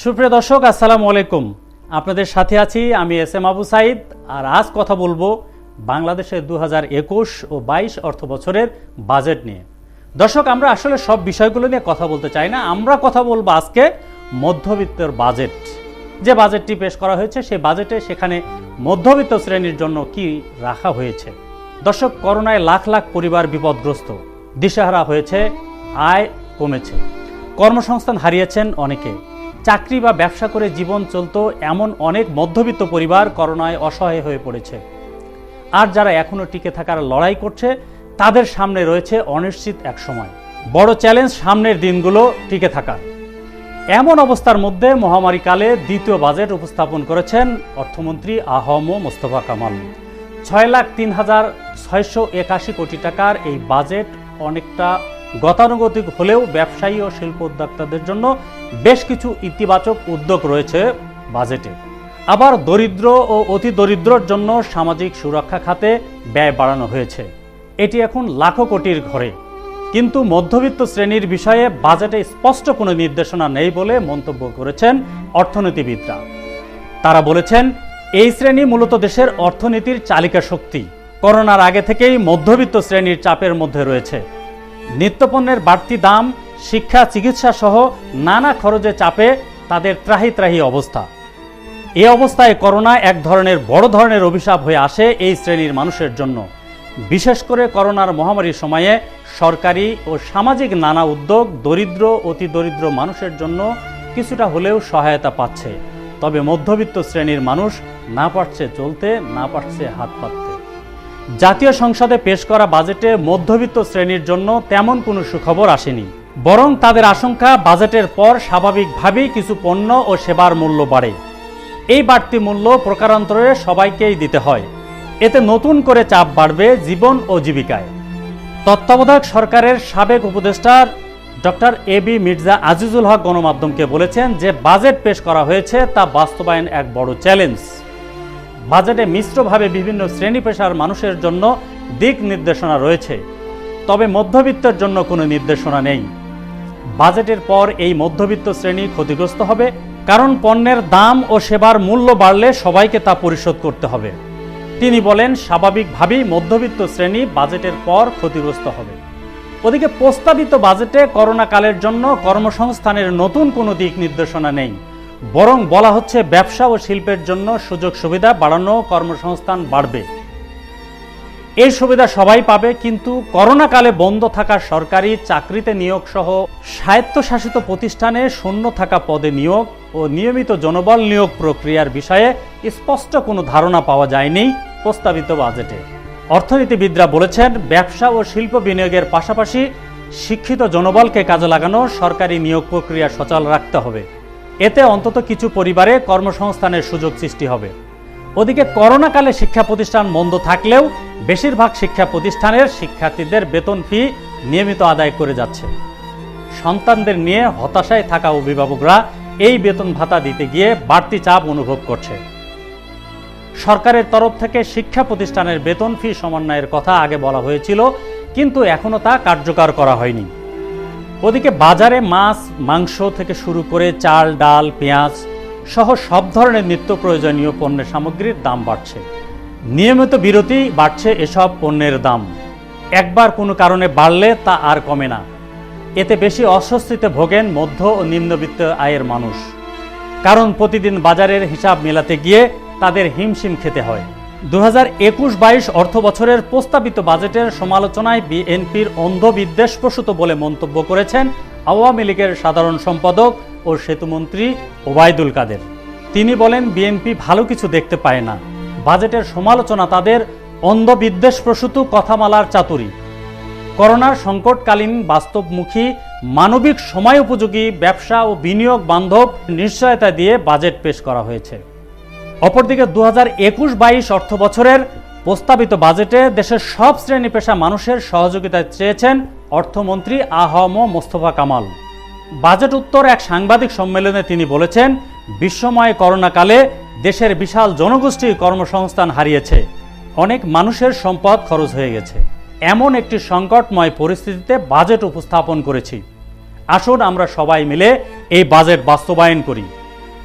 সুপ্রিয় দর্শক, আসসালামু আলাইকুম। আপনাদের সাথে আছি আমি এস এম আবু সাইদ। আর আজ কথা বলবো বাংলাদেশের 2021 ও 22 অর্থ বছরের বাজেট নিয়ে। দর্শক, আমরা আসলে সব বিষয়গুলো নিয়ে কথা বলতে চাই না। আমরা কথা বলবো আজকে মধ্যবিত্তের বাজেট। যে বাজেটটি পেশ করা হয়েছে সেই বাজেটে সেখানে মধ্যবিত্ত শ্রেণীর জন্য কি রাখা হয়েছে। দর্শক, করোনায় লাখ লাখ পরিবার বিপদগ্রস্ত, দিশেহারা হয়েছে, আয় কমেছে, কর্মসংস্থান হারিয়েছেন অনেকে, চাকরি বা ব্যবসা করে জীবন চলতো এমন অনেক মধ্যবিত্ত পরিবার করোনায় অসহায় হয়ে পড়েছে। আর যারা এখনো টিকে থাকার লড়াই করছে তাদের সামনে রয়েছে অনিশ্চিত এক সময়, বড় চ্যালেঞ্জ সামনের দিনগুলো টিকে থাকার। এমন অবস্থার মধ্যে মহামারীকালে দ্বিতীয় বাজেট উপস্থাপন করেছেন অর্থমন্ত্রী আ.হ.ম মোস্তফা কামাল। 6,03,681 কোটি টাকার এই বাজেট অনেকটা গতানুগতিক হলেও ব্যবসায়ী ও শিল্প উদ্যোক্তাদের জন্য বেশ কিছু ইতিবাচক উদ্যোগ রয়েছে বাজেটে। আবার দরিদ্র ও অতি দরিদ্রর জন্য সামাজিক সুরক্ষা খাতে ব্যয় বাড়ানো হয়েছে। এটি এখন লাখো কোটির ঘরে। কিন্তু মধ্যবিত্ত শ্রেণীর বিষয়ে বাজেটে স্পষ্ট কোনো নির্দেশনা নেই বলে মন্তব্য করেছেন অর্থনীতিবিদরা। তারা বলেছেন, এই শ্রেণী মূলত দেশের অর্থনীতির চালিকা শক্তি। করোনার আগে থেকেই মধ্যবিত্ত শ্রেণীর চাপের মধ্যে রয়েছে। নিত্যপণ্যের বাড়তি দাম, শিক্ষা, চিকিৎসা সহ নানা খরচে চাপে তাদের ত্রাহি ত্রাহি অবস্থা। এ অবস্থায় করোনা এক ধরনের বড় ধরনের অভিশাপ হয়ে আসে এই শ্রেণীর মানুষের জন্য। বিশেষ করে করোনার মহামারীর সময়ে সরকারি ও সামাজিক নানা উদ্যোগ দরিদ্র অতি দরিদ্র মানুষের জন্য কিছুটা হলেও সহায়তা পাচ্ছে। তবে মধ্যবিত্ত শ্রেণীর মানুষ না পারছে চলতে, না পারছে হাত পাততে। জাতীয় সংসদে পেশ করা বাজেটে মধ্যবিত্ত শ্রেণীর জন্য তেমন কোনো সুখবর আসেনি। বরং তাদের আশঙ্কা, বাজেটের পর স্বাভাবিকভাবেই কিছু পণ্য ও সেবার মূল্য বাড়ে। এই বাড়তি মূল্য প্রকারান্তরে সবাইকেই দিতে হয়। এতে নতুন করে চাপ বাড়বে জীবন ও জীবিকায়। তত্ত্বাবধায়ক সরকারের সাবেক উপদেষ্টা ডক্টর এ.বি. মির্জা আজিজুল হক গণমাধ্যমকে বলেছেন যে বাজেট পেশ করা হয়েছে তা বাস্তবায়ন এক বড় চ্যালেঞ্জ। বাজেটে মিশ্রভাবে বিভিন্ন শ্রেণী পেশার মানুষের জন্য দিক নির্দেশনা রয়েছে, তবে মধ্যবিত্তের জন্য কোনো নির্দেশনা নেই। বাজেটের পর এই মধ্যবিত্ত শ্রেণী ক্ষতিগ্রস্ত হবে, কারণ পণ্যের দাম ও সেবার মূল্য বাড়লে সবাইকে তা পরিশোধ করতে হবে। তিনি বলেন, স্বাভাবিকভাবেই মধ্যবিত্ত শ্রেণী বাজেটের পর ক্ষতিগ্রস্ত হবে। ওদিকে প্রস্তাবিত বাজেটে করোনাকালের জন্য কর্মসংস্থানের নতুন কোনো দিক নির্দেশনা নেই। বরং বলা হচ্ছে ব্যবসা ও শিল্পের জন্য সুযোগ সুবিধা বাড়ানো, কর্মসংস্থান বাড়বে। এই সুবিধা সবাই পাবে, কিন্তু করোনাকালে বন্ধ থাকা সরকারি চাকরিতে নিয়োগ সহ স্বায়ত্তশাসিত প্রতিষ্ঠানে শূন্য থাকা পদে নিয়োগ ও নিয়মিত জনবল নিয়োগ প্রক্রিয়ার বিষয়ে স্পষ্ট কোনো ধারণা পাওয়া যায়নি প্রস্তাবিত বাজেটে। অর্থনীতিবিদরা বলেছেন, ব্যবসা ও শিল্প বিনিয়োগের পাশাপাশি শিক্ষিত জনবলকে কাজে লাগানো সরকারি নিয়োগ প্রক্রিয়া সচল রাখতে হবে। এতে অন্তত কিছু পরিবারে কর্মসংস্থানের সুযোগ সৃষ্টি হবে। ওদিকে করোনাকালে শিক্ষা প্রতিষ্ঠান বন্ধ থাকলেও বেশিরভাগ শিক্ষা প্রতিষ্ঠানের শিক্ষার্থীদের বেতন ফি নিয়মিত আদায় করে যাচ্ছে। সন্তানদের নিয়ে হতাশায় থাকা অভিভাবকরা এই বেতন ভাতা দিতে গিয়ে বাড়তি চাপ অনুভব করছে। সরকারের তরফ থেকে শিক্ষা প্রতিষ্ঠানের বেতন ফি সমন্বয়ের কথা আগে বলা হয়েছিল, কিন্তু এখনো তা কার্যকর করা হয়নি। ওদিকে বাজারে মাছ, মাংস থেকে শুরু করে চাল, ডাল, পেঁয়াজ সহ সব ধরনের নিত্য প্রয়োজনীয় পণ্যের সামগ্রীর দাম বাড়ছে। নিয়মিত বিরতি বাড়ছে এসব পণ্যের দাম। একবার কোনো কারণে বাড়লে তা আর কমে না। এতে বেশি অস্বস্তিতে ভোগেন মধ্য ও নিম্নবিত্ত আয়ের মানুষ, কারণ প্রতিদিন বাজারের হিসাব মেলাতে গিয়ে তাদের হিমশিম খেতে হয়। 2021-22 অর্থ বছরের প্রস্তাবিত বাজেটের সমালোচনায় বিএনপির অন্ধ বিদ্বেষপ্রসূত বলে মন্তব্য করেছেন আওয়ামী লীগের সাধারণ সম্পাদক ও সেতুমন্ত্রী ওবায়দুল কাদের। তিনি বলেন, বিএনপি ভালো কিছু দেখতে পায় না। বাজেটের সমালোচনা তাদের অন্ধ বিদ্বেষপ্রসূত কথামালার চাতুরী। করোনার সংকটকালীন বাস্তবমুখী, মানবিক, সময় উপযোগী, ব্যবসা ও বিনিয়োগ বান্ধব নিশ্চয়তা দিয়ে বাজেট পেশ করা হয়েছে। অপরদিকে 2021-22 অর্থ বছরের প্রস্তাবিত বাজেটে দেশের সব শ্রেণী পেশা মানুষের সহযোগিতা চেয়েছেন অর্থমন্ত্রী আ.হ.ম মোস্তফা কামাল। বাজেট উত্তর এক সাংবাদিক সম্মেলনে তিনি বলেছেন, বিশ্বময় করোনাকালে দেশের বিশাল জনগোষ্ঠী কর্মসংস্থান হারিয়েছে, অনেক মানুষের সম্পদ খরচ হয়ে গেছে। এমন একটি সংকটময় পরিস্থিতিতে বাজেট উপস্থাপন করেছি। আসুন আমরা সবাই মিলে এই বাজেট বাস্তবায়ন করি।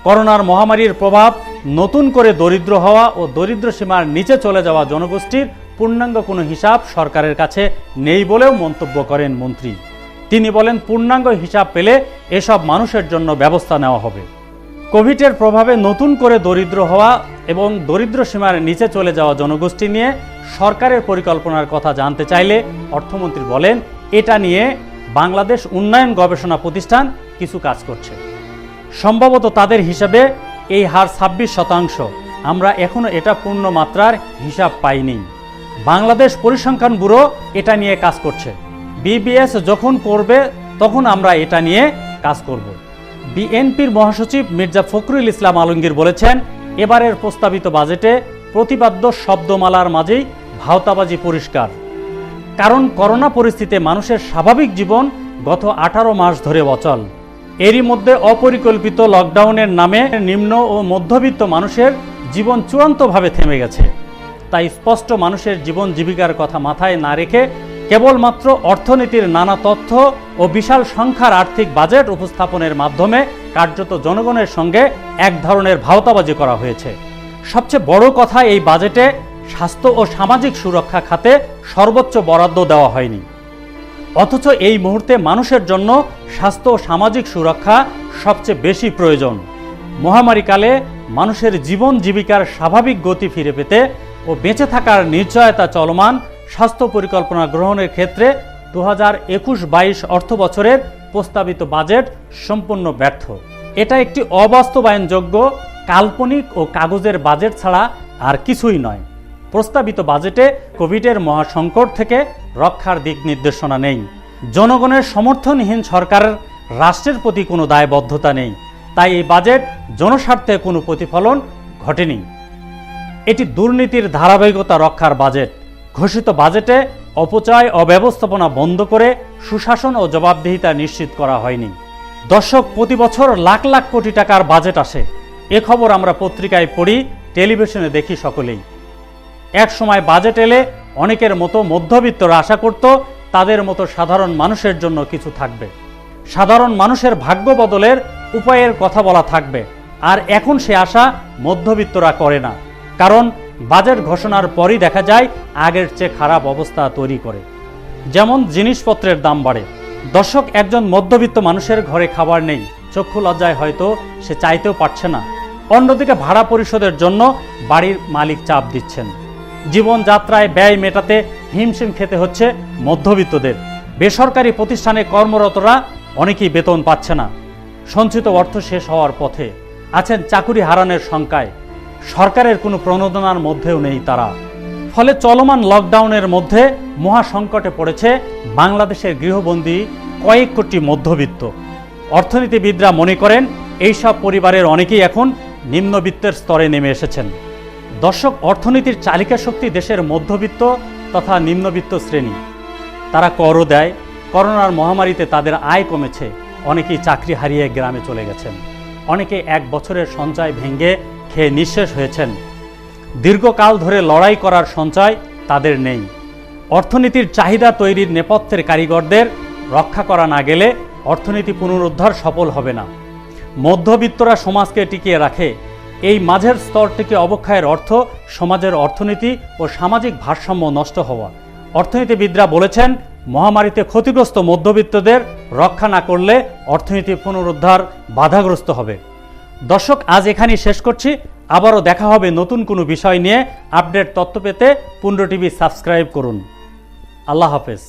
করোনার মহামারীর প্রভাব নতুন করে দরিদ্র হওয়া ও দরিদ্র সীমার নিচে চলে যাওয়া জনগোষ্ঠীর পূর্ণাঙ্গ কোনো হিসাব সরকারের কাছে নেই বলেও মন্তব্য করেন মন্ত্রী। তিনি বলেন, পূর্ণাঙ্গ হিসাব পেলে এসব মানুষের জন্য ব্যবস্থা নেওয়া হবে। কোভিডের প্রভাবে নতুন করে দরিদ্র হওয়া এবং দরিদ্র সীমার নিচে চলে যাওয়া জনগোষ্ঠী নিয়ে সরকারের পরিকল্পনার কথা জানতে চাইলে অর্থমন্ত্রী বলেন, এটা নিয়ে বাংলাদেশ উন্নয়ন গবেষণা প্রতিষ্ঠান কিছু কাজ করছে। সম্ভবত তাদের হিসাবে এই হার 26%। আমরা এখনো এটা পূর্ণ মাত্রার হিসাব পাইনি। বাংলাদেশ পরিসংখ্যান ব্যুরো এটা নিয়ে কাজ করছে। বিবিএস যখন করবে তখন আমরা এটা নিয়ে কাজ করব। বিএনপির মহাসচিব মির্জা ফখরুল ইসলাম আলমগীর বলেছেন, এবারের প্রস্তাবিত বাজেটে প্রতিপাদ্য শব্দমালার মাঝেই ভাওতাবাজি পরিষ্কার। কারণ করোনা পরিস্থিতিতে মানুষের স্বাভাবিক জীবন গত 18 মাস ধরে অচল। এরই মধ্যে অপরিকল্পিত লকডাউনের নামে নিম্ন ও মধ্যবিত্ত মানুষের জীবন চূড়ান্তভাবে থেমে গেছে। তাই স্পষ্ট মানুষের জীবন জীবিকার কথা মাথায় না রেখে কেবলমাত্র অর্থনীতির নানা তথ্য ও বিশাল সংখ্যার আর্থিক বাজেট উপস্থাপনের মাধ্যমে কার্যত জনগণের সঙ্গে এক ধরনের ভাওতাবাজি করা হয়েছে। সবচেয়ে বড় কথা, এই বাজেটে স্বাস্থ্য ও সামাজিক সুরক্ষা খাতে সর্বোচ্চ বরাদ্দ দেওয়া হয়নি। অথচ এই মুহূর্তে মানুষের জন্য স্বাস্থ্য ও সামাজিক সুরক্ষা সবচেয়ে বেশি প্রয়োজন। মহামারীকালে মানুষের জীবন জীবিকার স্বাভাবিক গতি ফিরে পেতে ও বেঁচে থাকার নিশ্চয়তা চলমান স্বাস্থ্য পরিকল্পনা গ্রহণের ক্ষেত্রে 2021-22 অর্থ বছরের প্রস্তাবিত বাজেট সম্পূর্ণ ব্যর্থ। এটা একটি অবাস্তবায়নযোগ্য, কাল্পনিক ও কাগজের বাজেট ছাড়া আর কিছুই নয়। প্রস্তাবিত বাজেটে কোভিডের মহাসংকট থেকে রক্ষার দিক নির্দেশনা নেই। জনগণের সমর্থনহীন সরকারের রাষ্ট্রের প্রতি কোনো দায়বদ্ধতা নেই। তাই এই বাজেট জনস্বার্থে কোনো প্রতিফলন ঘটেনি। এটি দুর্নীতির ধারাবাহিকতা রক্ষার বাজেট। ঘোষিত বাজেটে অপচয়, অব্যবস্থাপনা বন্ধ করে সুশাসন ও জবাবদিহিতা নিশ্চিত করা হয়নি। দর্শক, প্রতি বছর লাখ লাখ কোটি টাকার বাজেট আসে। এ খবর আমরা পত্রিকায় পড়ি, টেলিভিশনে দেখি সকলেই। এক সময় বাজেট এলে অনেকের মতো মধ্যবিত্তরা আশা করত তাদের মতো সাধারণ মানুষের জন্য কিছু থাকবে, সাধারণ মানুষের ভাগ্য বদলের উপায়ের কথা বলা থাকবে। আর এখন সে আশা মধ্যবিত্তরা করে না, কারণ বাজেট ঘোষণার পরই দেখা যায় আগের চেয়ে খারাপ অবস্থা তৈরি করে। যেমন জিনিসপত্রের দাম বাড়ে। দর্শক, একজন মধ্যবিত্ত মানুষের ঘরে খাবার নেই, চক্ষু লজ্জায় হয়তো সে চাইতেও পারছে না। অন্যদিকে ভাড়া পরিশোধের জন্য বাড়ির মালিক চাপ দিচ্ছেন। জীবনযাত্রায় ব্যয় মেটাতে হিমশিম খেতে হচ্ছে মধ্যবিত্তদের। বেসরকারি প্রতিষ্ঠানে কর্মরতরা অনেকেই বেতন পাচ্ছে না। সঞ্চিত অর্থ শেষ হওয়ার পথে আছেন, চাকুরি হারানোর শঙ্কায়। সরকারের কোনো প্রণোদনার মধ্যেও নেই তারা। ফলে চলমান লকডাউনের মধ্যে মহাসংকটে পড়েছে বাংলাদেশের গৃহবন্দী কয়েক কোটি মধ্যবিত্ত। অর্থনীতিবিদরা মনে করেন এইসব পরিবারের অনেকেই এখন নিম্নবিত্তের স্তরে নেমে এসেছেন। দর্শক, অর্থনীতির চালিকা শক্তি দেশের মধ্যবিত্ত তথা নিম্নবিত্ত শ্রেণী। তারা করও দেয়। করোনার মহামারীতে তাদের আয় কমেছে। অনেকেই চাকরি হারিয়ে গ্রামে চলে গেছেন। অনেকে 1 বছরের সঞ্চয় ভেঙে খেয়ে নিঃশেষ হয়েছেন। দীর্ঘকাল ধরে লড়াই করার সঞ্চয় তাদের নেই। অর্থনীতির চাহিদা তৈরির নেপথ্যের কারিগরদের রক্ষা করা না গেলে অর্থনীতি পুনরুদ্ধার সফল হবে না। মধ্যবিত্তরা সমাজকে টিকিয়ে রাখে। এই মাঝের স্তরটিকে অবক্ষয়ের অর্থ সমাজের অর্থনীতি ও সামাজিক ভারসাম্য নষ্ট হওয়া। অর্থনীতিবিদরা বলেছেন, মহামারীতে ক্ষতিগ্রস্ত মধ্যবিত্তদের রক্ষা না করলে অর্থনীতি পুনরুদ্ধার বাধাগ্রস্ত হবে। দর্শক, আজ এখানেই শেষ করছি। আবারও দেখা হবে নতুন কোনো বিষয় নিয়ে। আপডেট তথ্য পেতে পুণ্য টিভি সাবস্ক্রাইব করুন। আল্লাহ হাফেজ।